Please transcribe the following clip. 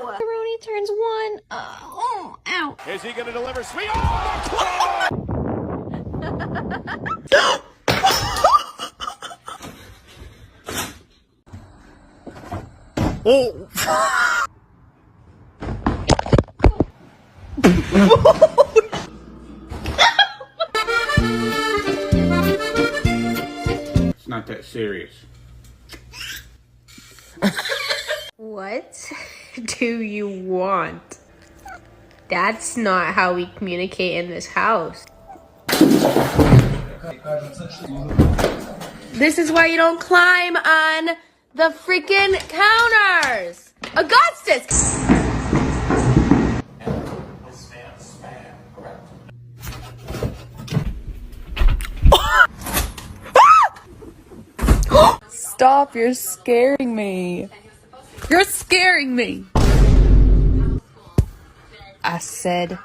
Macaroni turns one. Ow. Is he going to deliver sweet? Oh! Oh. It's not that serious. What do you want? That's not how we communicate in this house. This is why you don't climb on the freaking counters! Augustus! Stop, you're scaring me. You're scaring me. I said